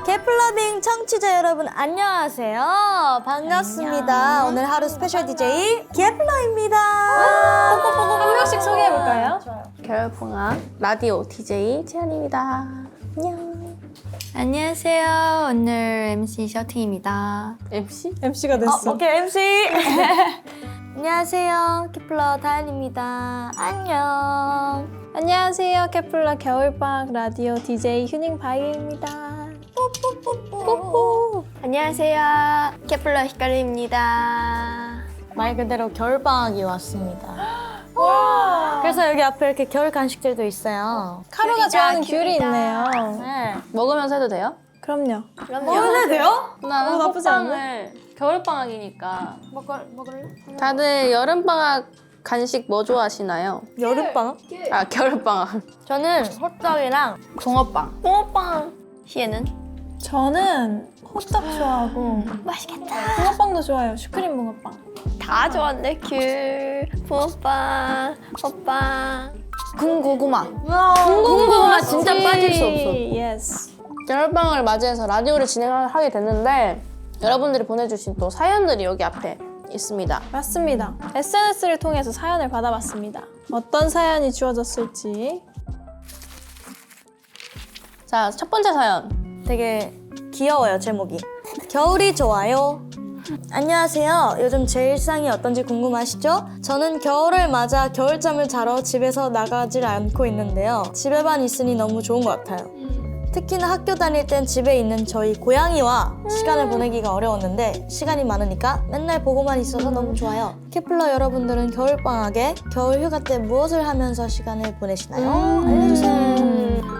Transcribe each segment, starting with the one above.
케플러빙 청취자 여러분 안녕하세요. 반갑습니다. 오늘 하루 스페셜 DJ 케플러입니다. 한 명씩 소개해볼까요? 겨울방학 라디오 DJ 채연입니다. 안녕. 안녕하세요. 오늘 MC 셔팅입니다. MC? MC가 됐어. 오케이 MC. 안녕하세요. 케플러 다현입니다. 안녕. 안녕하세요. 케플러 겨울방학 라디오 DJ 휴닝바이입니다. 뽀뽀. 안녕하세요. 케플러 히카루입니다. 말 그대로 겨울방학이 왔습니다. 와. 그래서 여기 앞에 이렇게 겨울 간식들도 있어요. 카루가 좋아하는 귤이 있네요. 네. 먹으면서 해도 돼요? 그럼요. 먹어야 돼요? 나는 나쁘지 호빵을 겨울방학이니까 먹을래? 다들 여름방학 간식 뭐 좋아하시나요? 여름방학? 아 겨울방학 저는 호떡이랑 붕어빵. 붕어빵. 희애는? 저는 호떡 좋아하고 맛있겠다. 붕어빵도 좋아해요. 슈크림 붕어빵. 다 좋아한대. 귤, 붕어빵, 호빵. 군고구마. 군고구마 진짜 빠질 수 없어. 예스. 겨울방학을 맞이해서 라디오를 진행하게 됐는데 여러분들이 보내주신 또 사연들이 여기 앞에 있습니다. 맞습니다. SNS를 통해서 사연을 받아봤습니다. 어떤 사연이 주어졌을지. 자, 첫 번째 사연. 되게 귀여워요, 제목이. 겨울이 좋아요. 안녕하세요. 요즘 제 일상이 어떤지 궁금하시죠? 저는 겨울을 맞아 겨울잠을 자러 집에서 나가질 않고 있는데요. 집에만 있으니 너무 좋은 것 같아요. 특히나 학교 다닐 땐 집에 있는 저희 고양이와 시간을 보내기가 어려웠는데 시간이 많으니까 맨날 보고만 있어서 너무 좋아요. 케플러 여러분들은 겨울방학에 겨울 휴가 때 무엇을 하면서 시간을 보내시나요? 알려주세요.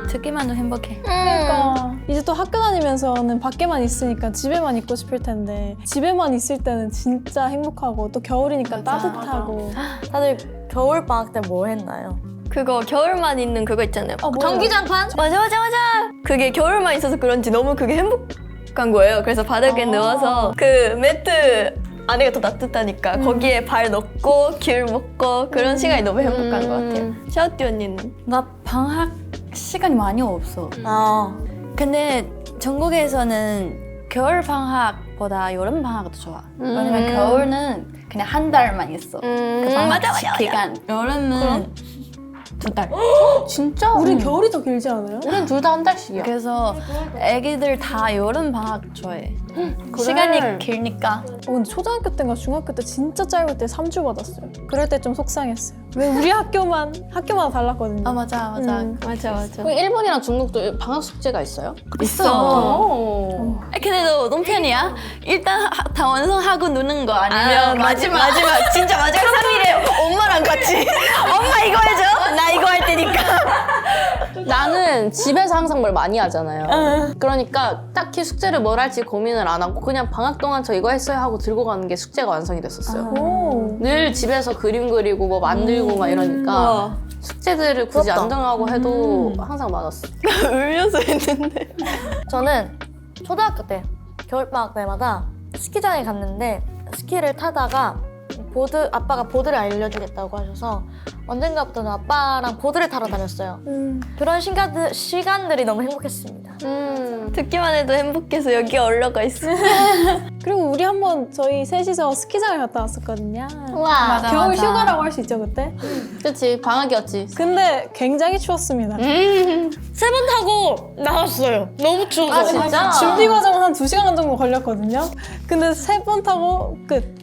듣기만도 행복해. 그러니까 이제 또 학교 다니면서는 밖에만 있으니까 집에만 있고 싶을 텐데 집에만 있을 때는 진짜 행복하고 또 겨울이니까 따뜻하고. 다들 겨울방학 때 뭐 했나요? 그거 겨울만 있는 그거 있잖아요. 뭐예요? 전기장판? 맞아. 그게 겨울만 있어서 그런지 너무 그게 행복한 거예요. 그래서 바닥에 누워서 그 매트 안에가 더 따뜻하니까 거기에 발 넣고 귤 먹고 그런 시간이 너무 행복한 것 같아요. 샤오띠 언니는? 나 방학 시간이 많이 없어. 근데 전국에서는 겨울 방학보다 여름 방학이 더 좋아. 왜냐면 겨울은 그냥 한 달만 있어. 그 방학 맞아. 기간. 여름은 두 달. 진짜? 우린 겨울이 더 길지 않아요? 우린 둘 다 한 달씩이야. 그래서 애기들 다 여름 방학 좋아해. 시간이 길니까. 근데 초등학교 때인가 중학교 때 진짜 짧을 때 3주 받았어요. 그럴 때 좀 속상했어요. 왜 우리 학교마다 달랐거든요. 아 맞아. 맞아. 그럼 일본이랑 중국도 방학 숙제가 있어요? 있어. 오. 근데 너 어떤 편이야? 일단 다 완성하고 노는 거 아니면 마지막 진짜 마지막 3일에 엄마랑 같이 엄마 이거 해줘 나 이거 할 테니까. 나는 집에서 항상 뭘 많이 하잖아요. 그러니까 딱히 숙제를 뭘 할지 고민을 안 하고 그냥 방학 동안 저 이거 했어요 하고 들고 가는 게 숙제가 완성이 됐었어요. 오. 늘 집에서 그림 그리고 뭐 만들고 막 이러니까 숙제들을 굳이 안 정하고 해도 항상 많았어. 울면서 했는데. 저는 초등학교 때 겨울방학 때마다 스키장에 갔는데 스키를 타다가 아빠가 보드를 알려주겠다고 하셔서 언젠가부터는 아빠랑 보드를 타러 다녔어요. 그런 시간들이 너무 행복했습니다. 듣기만 해도 행복해서 여기 올라가 있어. 그리고 우리 한번 저희 셋이서 스키장을 갔다 왔었거든요. 맞아, 겨울 맞아. 휴가라고 할 수 있죠 그때? 그치, 방학이었지. 근데 굉장히 추웠습니다. 3번 타고 나왔어요. 너무 추워서. 진짜? 준비 과정은 한 2시간 정도 걸렸거든요. 근데 3번 타고 끝.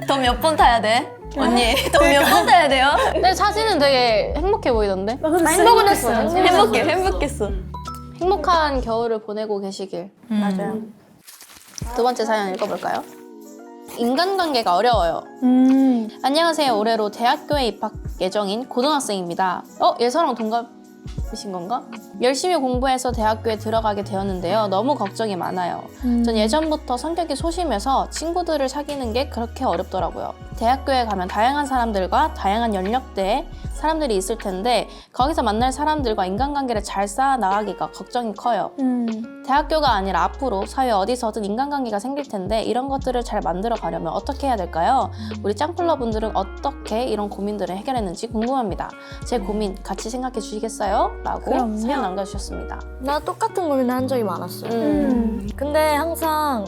더 몇 번 타야 돼? 언니 더 몇 번 타야 돼요? 근데 사진은 되게 행복해 보이던데? 행복은 했어요. 행복했어. 행복한 겨울을 보내고 계시길. 맞아요. 두 번째 사연 읽어볼까요? 인간관계가 어려워요. 안녕하세요. 올해로 대학교에 입학 예정인 고등학생입니다. 예서랑 동갑이신 건가? 열심히 공부해서 대학교에 들어가게 되었는데요. 너무 걱정이 많아요. 전 예전부터 성격이 소심해서 친구들을 사귀는 게 그렇게 어렵더라고요. 대학교에 가면 다양한 사람들과 다양한 연령대의 사람들이 있을 텐데 거기서 만날 사람들과 인간관계를 잘 쌓아 나가기가 걱정이 커요. 대학교가 아니라 앞으로 사회 어디서든 인간관계가 생길 텐데 이런 것들을 잘 만들어 가려면 어떻게 해야 될까요? 우리 짱플러 분들은 어떻게 이런 고민들을 해결했는지 궁금합니다. 제 고민 같이 생각해 주시겠어요? 라고 그럼요. 사연 남겨주셨습니다. 나 똑같은 고민을 한 적이 많았어요. 근데 항상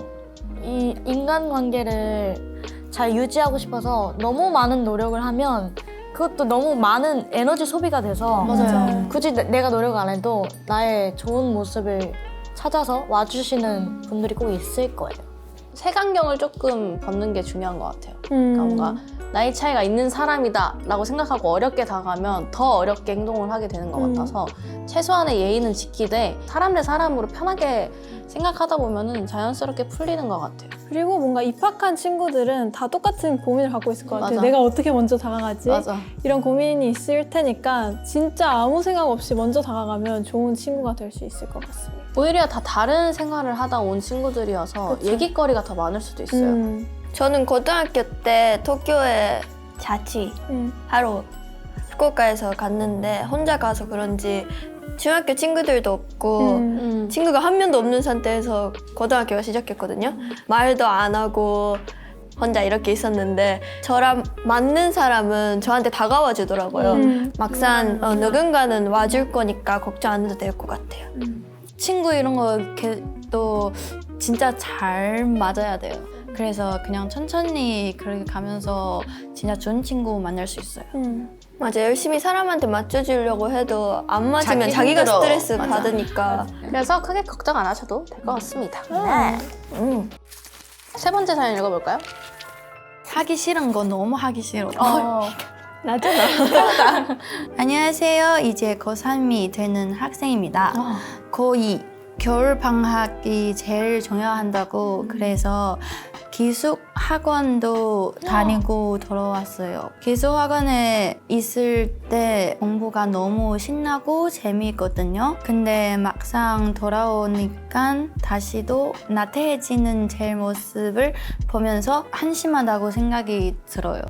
이 인간관계를 잘 유지하고 싶어서 너무 많은 노력을 하면 그것도 너무 많은 에너지 소비가 돼서 굳이 내가 노력 안 해도 나의 좋은 모습을 찾아서 와주시는 분들이 꼭 있을 거예요. 색안경을 조금 벗는 게 중요한 것 같아요. 그러니까 뭔가 나이 차이가 있는 사람이다 라고 생각하고 어렵게 다가가면 더 어렵게 행동을 하게 되는 것 같아서 최소한의 예의는 지키되 사람 대 사람으로 편하게 생각하다 보면은 자연스럽게 풀리는 것 같아요. 그리고 뭔가 입학한 친구들은 다 똑같은 고민을 갖고 있을 것 같아요. 맞아. 내가 어떻게 먼저 다가가지? 맞아. 이런 고민이 있을 테니까 진짜 아무 생각 없이 먼저 다가가면 좋은 친구가 될 수 있을 것 같습니다. 오히려 다 다른 생활을 하다 온 친구들이어서 얘기거리가 더 많을 수도 있어요. 저는 고등학교 때 도쿄에 자취 하러 후쿠오카에서 갔는데 혼자 가서 그런지 중학교 친구들도 없고 친구가 한 명도 없는 상태에서 고등학교가 시작했거든요. 말도 안 하고 혼자 이렇게 있었는데 저랑 맞는 사람은 저한테 다가와 주더라고요. 막상 누군가는 와줄 거니까 걱정 안 해도 될 것 같아요. 친구 이런 거도 진짜 잘 맞아야 돼요. 그래서 그냥 천천히 그렇게 가면서 진짜 좋은 친구 만날 수 있어요. 맞아, 열심히 사람한테 맞춰주려고 해도 안 맞으면 자기 자기가 힘들어. 스트레스 맞아. 받으니까. 그래서 크게 걱정 안 하셔도 될 것 같습니다. 세 번째 사연 읽어볼까요? 하기 싫은 거 너무 하기 싫어. 나잖아. 안녕하세요. 이제 고3이 되는 학생입니다. 고2 겨울 방학이 제일 중요한다고 그래서 기숙 학원도 다니고 돌아왔어요. 기숙 학원에 있을 때 공부가 너무 신나고 재미있거든요. 근데 막상 돌아오니까 다시도 나태해지는 제 모습을 보면서 한심하다고 생각이 들어요.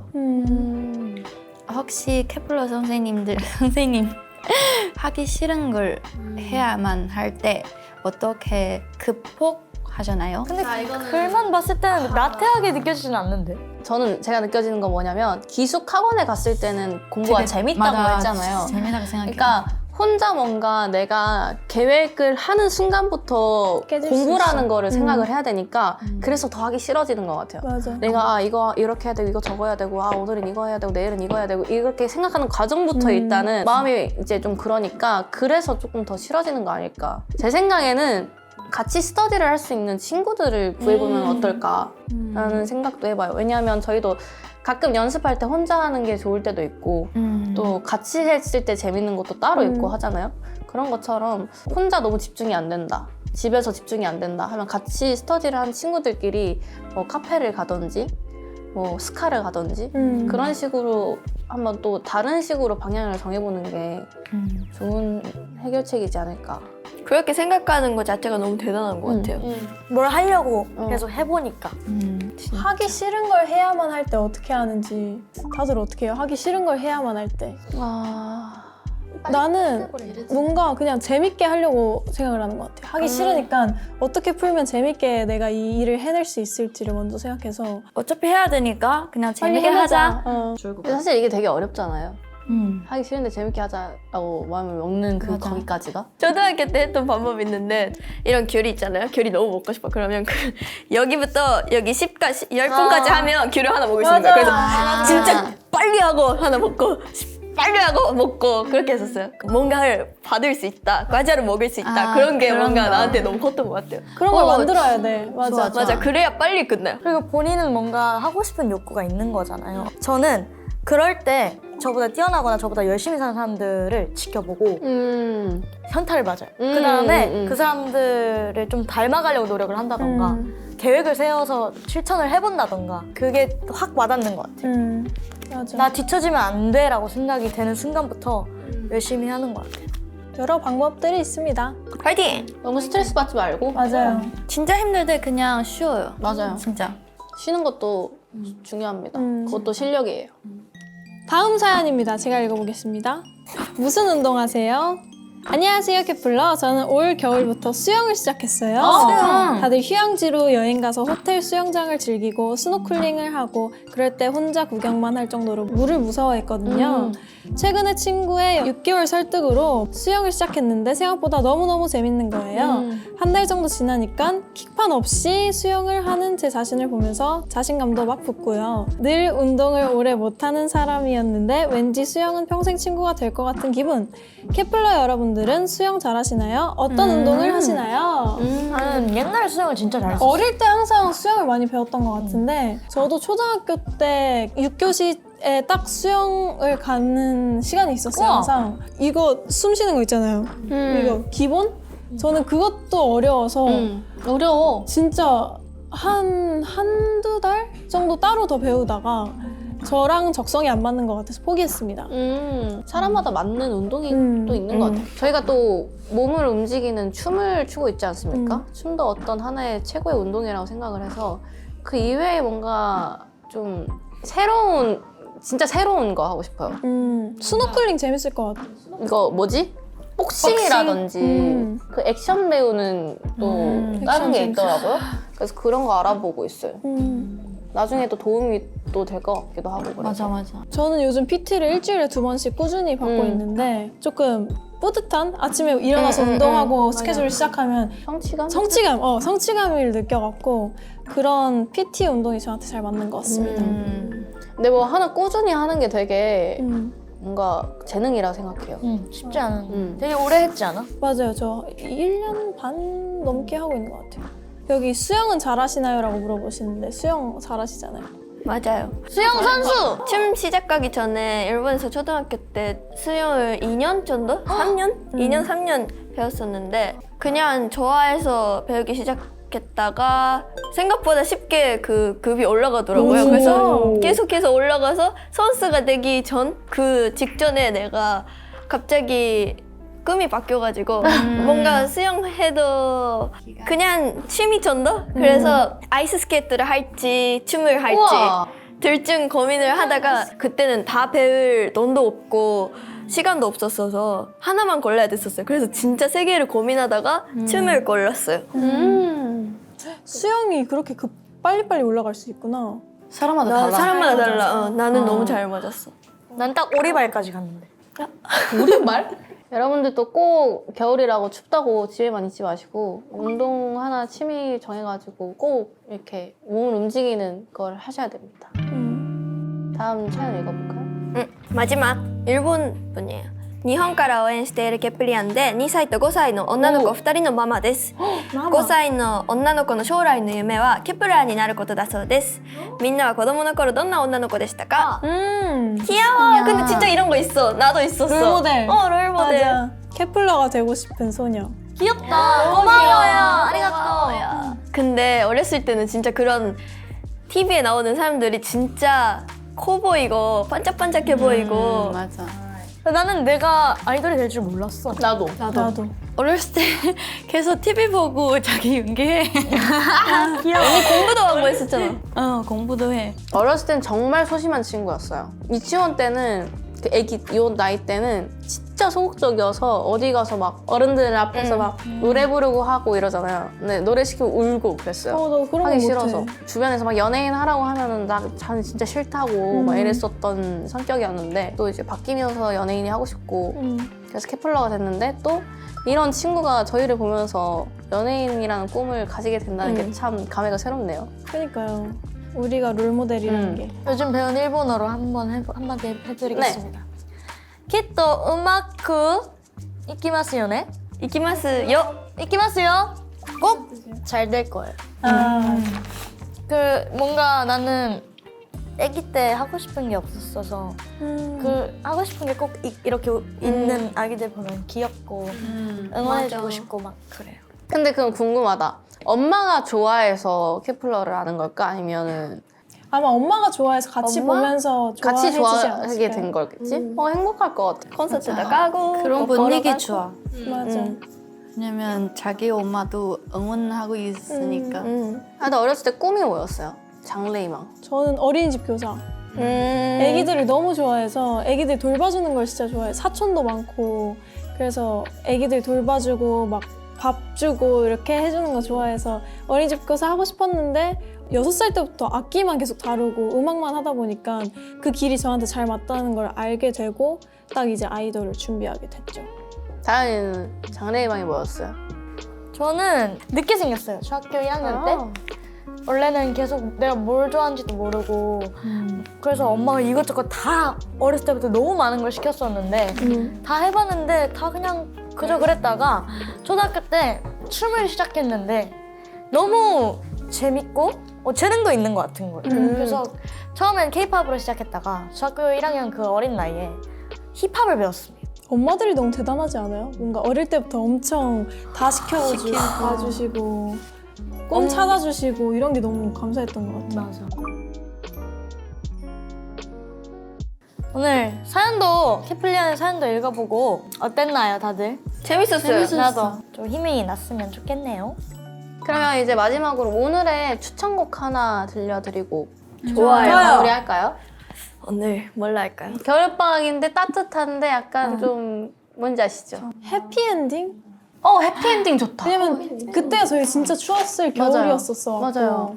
혹시 케플러 선생님 하기 싫은 걸 해야만 할 때 어떻게 극복하셨나요? 근데 글만 봤을 때는 나태하게 느껴지진 않는데. 저는 제가 느껴지는 건 뭐냐면 기숙 학원에 갔을 때는 공부가 재밌다고 했잖아요. 재밌다고 생각해요. 그러니까 혼자 뭔가 내가 계획을 하는 순간부터 깨질 수 공부라는 있어. 거를 생각을 해야 되니까 그래서 더 하기 싫어지는 것 같아요. 맞아. 내가 이거 이렇게 해야 되고 이거 저거 해야 되고 오늘은 이거 해야 되고 내일은 이거 해야 되고 이렇게 생각하는 과정부터 일단은 마음이 이제 좀 그러니까 그래서 조금 더 싫어지는 거 아닐까. 제 생각에는 같이 스터디를 할 수 있는 친구들을 구해보면 어떨까라는 생각도 해봐요. 왜냐하면 저희도 가끔 연습할 때 혼자 하는 게 좋을 때도 있고 또 같이 했을 때 재밌는 것도 따로 있고 하잖아요. 그런 것처럼 혼자 너무 집중이 안 된다. 집에서 집중이 안 된다 하면 같이 스터디를 한 친구들끼리 뭐 카페를 가든지 뭐 스카를 가든지 그런 식으로 한번 또 다른 식으로 방향을 정해보는 게 좋은 해결책이지 않을까. 그렇게 생각하는 것 자체가 너무 대단한 것 같아요. 뭘 하려고 계속 해보니까. 하기 싫은 걸 해야만 할 때 어떻게 하는지 다들 어떻게 해요? 하기 싫은 걸 해야만 할 때. 나는 뭔가 그냥 재밌게 하려고 생각을 하는 것 같아요. 하기 싫으니까 어떻게 풀면 재밌게 내가 이 일을 해낼 수 있을지를 먼저 생각해서 어차피 해야 되니까 그냥 빨리 재밌게 하자. 근데 사실 이게 되게 어렵잖아요. 하기 싫은데 재밌게 하자라고 마음을 먹는 맞아. 거기까지가. 초등학교 때 했던 방법이 있는데 이런 귤이 있잖아요. 귤이 너무 먹고 싶어. 그러면 여기부터 여기 10분까지 하면 귤을 하나 먹을 수 있는 거예요. 그래서 진짜 빨리 하고 하나 먹고 빨리 하고 먹고 그렇게 했었어요. 뭔가를 받을 수 있다. 과자를 먹을 수 있다. 그런 게 그런 뭔가 거. 나한테 너무 컸던 것 같아요. 그런 걸 만들어야 돼. 맞아. 맞아. 그래야 빨리 끝나요. 그리고 본인은 뭔가 하고 싶은 욕구가 있는 거잖아요. 저는 그럴 때 저보다 뛰어나거나 저보다 열심히 사는 사람들을 지켜보고 현타를 맞아요. 그 다음에 그 사람들을 좀 닮아가려고 노력을 한다던가 계획을 세워서 실천을 해본다던가 그게 확 와닿는 것 같아요. 맞아. 나 뒤처지면 안 돼라고 생각이 되는 순간부터 열심히 하는 것 같아요. 여러 방법들이 있습니다. 파이팅! 너무 스트레스 받지 말고. 맞아요. 진짜 힘들 때 그냥 쉬어요. 맞아요. 진짜. 쉬는 것도 중요합니다. 그것도 실력이에요. 다음 사연입니다. 제가 읽어보겠습니다. 무슨 운동하세요? 안녕하세요, 케플러. 저는 올 겨울부터 수영을 시작했어요. 다들 휴양지로 여행 가서 호텔 수영장을 즐기고 스노클링을 하고 그럴 때 혼자 구경만 할 정도로 물을 무서워했거든요. 최근에 친구의 6개월 설득으로 수영을 시작했는데 생각보다 너무너무 재밌는 거예요. 한 달 정도 지나니까 킥판 없이 수영을 하는 제 자신을 보면서 자신감도 막 붙고요. 늘 운동을 오래 못하는 사람이었는데 왠지 수영은 평생 친구가 될 것 같은 기분. 케플러 여러분들은 수영 잘하시나요? 어떤 운동을 하시나요? 나는 옛날에 수영을 진짜 잘했어. 어릴 때 항상 수영을 많이 배웠던 것 같은데 저도 초등학교 때 6교시에 딱 수영을 가는 시간이 있었어요. 우와. 항상 이거 숨 쉬는 거 있잖아요. 이거 기본? 저는 그것도 어려워서 어려워. 진짜 한두 달 정도 따로 더 배우다가 저랑 적성이 안 맞는 것 같아서 포기했습니다. 사람마다 맞는 운동이 또 있는 것 같아요. 저희가 또 몸을 움직이는 춤을 추고 있지 않습니까? 춤도 어떤 하나의 최고의 운동이라고 생각을 해서 그 이외에 뭔가 좀 진짜 새로운 거 하고 싶어요. 스노클링 재밌을 것 같아요. 이거 뭐지? 복싱이라든지 그 액션 배우는 또 다른 게 액션 있더라고요. 그래서 그런 거 알아보고 있어요. 나중에 또 도움이 또 될 것 같기도 하고 그래서. 맞아. 저는 요즘 PT를 일주일에 2번씩 꾸준히 받고 있는데 조금 뿌듯한 아침에 일어나서 운동하고 스케줄을 시작하면 성취감을 느껴갖고 그런 PT 운동이 저한테 잘 맞는 것 같습니다. 근데 뭐 하나 꾸준히 하는 게 되게 뭔가 재능이라 생각해요. 쉽지 않은. 되게 오래 했지 않아? 맞아요. 저 1년 반 넘게 하고 있는 것 같아요. 여기 수영은 잘하시나요? 라고 물어보시는데 수영 잘하시잖아요. 맞아요. 수영 선수! 춤 시작하기 전에 일본에서 초등학교 때 수영을 2년 정도? 3년? 2년, 3년 배웠었는데 그냥 좋아해서 배우기 시작했다가 생각보다 쉽게 그 급이 올라가더라고요. 그래서 계속해서 올라가서 선수가 되기 전 그 직전에 내가 갑자기 꿈이 바뀌어가지고 뭔가 수영해도 그냥 취미 정도? 그래서 아이스 스케이트를 할지 춤을 할지 둘 중 고민을 하다가 그때는 다 배울 돈도 없고 시간도 없었어서 하나만 골라야 됐었어요. 그래서 진짜 세 개를 고민하다가 춤을 골랐어요. 수영이 그렇게 빨리빨리 올라갈 수 있구나. 사람마다 달라. 사람마다 달라. 나는 너무 잘 맞았어. 난 딱 오리발까지 갔는데. 우리말? 여러분들도 꼭 겨울이라고 춥다고 집에만 있지 마시고 운동 하나 취미 정해가지고 꼭 이렇게 몸을 움직이는 걸 하셔야 됩니다. 다음 사연 읽어볼까요? 마지막 일본 분이에요. 日本から応援しているケプリアンで2歳と5歳の女の子2人のママです。5歳の女の子の将来の夢はケプラーになることだそうです。みんなは子供の頃どんな女の子でしたか? 귀여워. 근데 진짜 이런 거 있어. 나도 있었어. 롤모델. 롤모델. 맞아. 케플러가 되고 싶은 소녀. 귀엽다. 고마워요. 아리가또. 근데 어렸을 때는 진짜 그런 TV에 나오는 사람들이 진짜 커 보이고 반짝반짝해 보이고 맞아. 나는 내가 아이돌이 될 줄 몰랐어. 나도. 어렸을 때 계속 TV 보고 자기 연기해. 언니 공부도 하고 했었잖아. 공부도 해. 어렸을 땐 정말 소심한 친구였어요. 유치원 때는 그 애기 요 나이 때는 진짜 소극적이어서 어디 가서 막 어른들 앞에서 막 노래 부르고 하고 이러잖아요. 근데 노래 시키면 울고 그랬어요. 나 그런 거 하기 못해. 싫어서 주변에서 막 연예인 하라고 하면은 나는 진짜 싫다고 막 이랬었던 성격이었는데 또 이제 바뀌면서 연예인이 하고 싶고 그래서 케플러가 됐는데 또 이런 친구가 저희를 보면서 연예인이라는 꿈을 가지게 된다는 게 참 감회가 새롭네요. 그러니까요. 우리가 롤모델이라는 게. 요즘 배운 일본어로 한마디 해드리겠습니다. 키토 우마쿠 이키마스요ね. 이키마스요. 이키마스요. 꼭 잘 될 거예요. 그 뭔가 나는 아기 때 하고 싶은 게 없었어서 그 하고 싶은 게 꼭 이렇게 있는 아기들 보면 귀엽고 응원해주고 싶고 막 그래요. 근데 그럼 궁금하다. 엄마가 좋아해서 케플러를 아는 걸까? 아니면은 아마 엄마가 좋아해서 같이 엄마? 보면서 같이 좋아해지지 좋아하게 않았을까요? 된 거겠지? 행복할 것 같아. 콘서트 나가고 그런 뭐 분위기 걸어가고. 좋아. 맞아. 왜냐면 자기 엄마도 응원하고 있으니까. 나 어렸을 때 꿈이 뭐였어요? 장래희망. 저는 어린이집 교사. 애기들을 너무 좋아해서 애기들 돌봐주는 걸 진짜 좋아해요. 사촌도 많고 그래서 애기들 돌봐주고 막 밥 주고 이렇게 해주는 거 좋아해서 어린이집 교사 하고 싶었는데 6살 때부터 악기만 계속 다루고 음악만 하다 보니까 그 길이 저한테 잘 맞다는 걸 알게 되고 딱 이제 아이돌을 준비하게 됐죠. 다현이는 장래희망이 뭐였어요? 저는 늦게 생겼어요. 중학교 1학년 때. 원래는 계속 내가 뭘 좋아하는지도 모르고 그래서 엄마가 이것저것 다 어렸을 때부터 너무 많은 걸 시켰었는데 다 해봤는데 다 그냥 그저 그랬다가 초등학교 때 춤을 시작했는데 너무 재밌고 재능도 있는 것 같은 거예요. 그래서 처음엔 케이팝으로 시작했다가 중학교 1학년 그 어린 나이에 힙합을 배웠습니다. 엄마들이 너무 대단하지 않아요? 뭔가 어릴 때부터 엄청 다 시켜주고 봐주시고 꿈 찾아주시고 이런 게 너무 감사했던 것 같아요. 맞아. 오늘 사연도 캐플리안의 사연도 읽어보고 어땠나요, 다들? 재밌었어요. 나도 좀 힘이 났으면 좋겠네요. 그러면 이제 마지막으로 오늘의 추천곡 하나 들려드리고 좋아요. 마무리할까요? 오늘 뭘로 할까요? 겨울방학인데 따뜻한데 약간 좀 뭔지 아시죠? 해피엔딩? 해피엔딩 좋다. 왜냐면 그때가 저희 진짜 추웠을 맞아요. 겨울이었었어. 맞아요.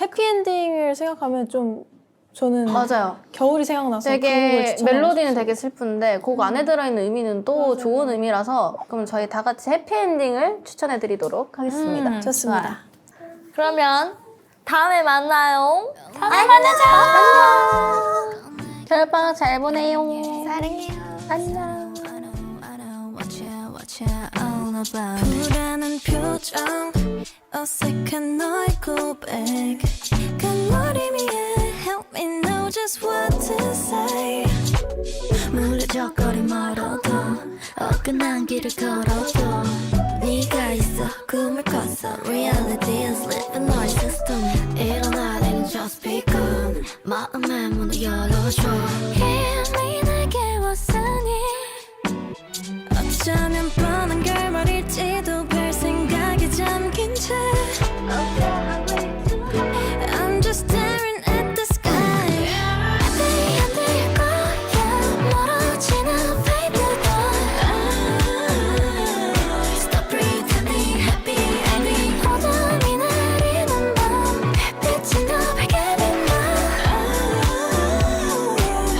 해피엔딩을 생각하면 좀 저는 맞아요. 겨울이 생각나서 그 곡을 되게 추천하고 멜로디는 되게 슬픈데 곡 안에 들어있는 의미는 또 좋은 의미라서 그럼 저희 다 같이 해피엔딩을 추천해드리도록 하겠습니다. 싶어요. 좋습니다. 그러면 다음에 만나요. 겨울방학 잘 보내요. 안녕. 불안한 표정, 어색한 너의 고백. 강물이미에 help me know just what to say. 물리적거리 멀어도 어긋난 길을 걸어도 네가 있어 꿈을 꿨어 reality is living 너의 system 일어나 내는 just begun 마음의 문을 열어줘 힘이 내게 왔으니 어쩌면 뻔한 결말일지도 별 생각에 잠긴 채 I'm just staring at the sky 앞이 안 될 거야 멀어지는 baby도 Stop pretending happy ending 어둠이 내리는 밤 햇빛이 더 밝게 빛나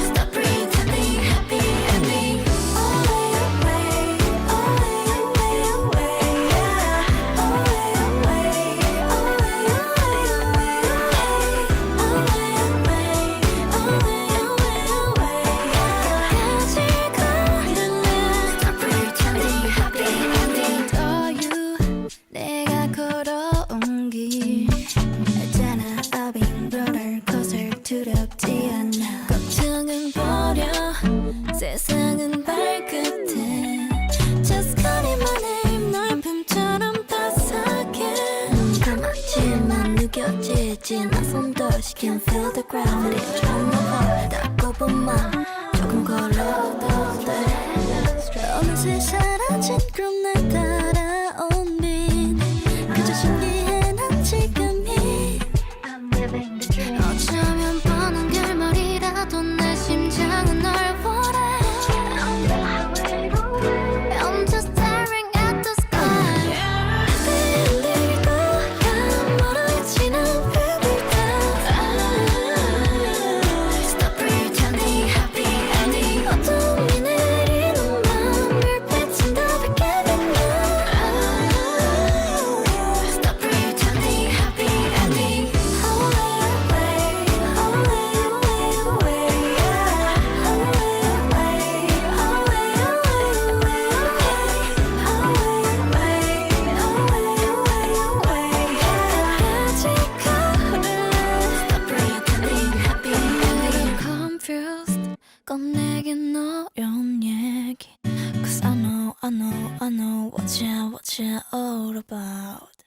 Stop pretending happy ending 내가 걸어온 길 알잖아 I've been roller coaster 두렵지 않아 걱정은 버려 세상은 발끝에 Just 거리만의 넓음처럼 바삭해 눈 감았지만 느껴지지 낯선 도시 Can feel the gravity 좀 닿고 본 맘 조금 걸어도 돼 어느새 사라진 그럼 날 따라온 빛 그저 신기해 난 지금이 어쩌면 뻔한 결말이라도 내 심장은 널 원해 I'm just staring at the sky 흔들릴 거야 멀어지는 별들도 Stop pretending happy ending 어둠이 내리는 밤 별빛은 더 밝게 빛나 Stop pretending happy ending Stop pretending happy ending Confused 꺼내긴 어려운 얘기 Cause I know what you all about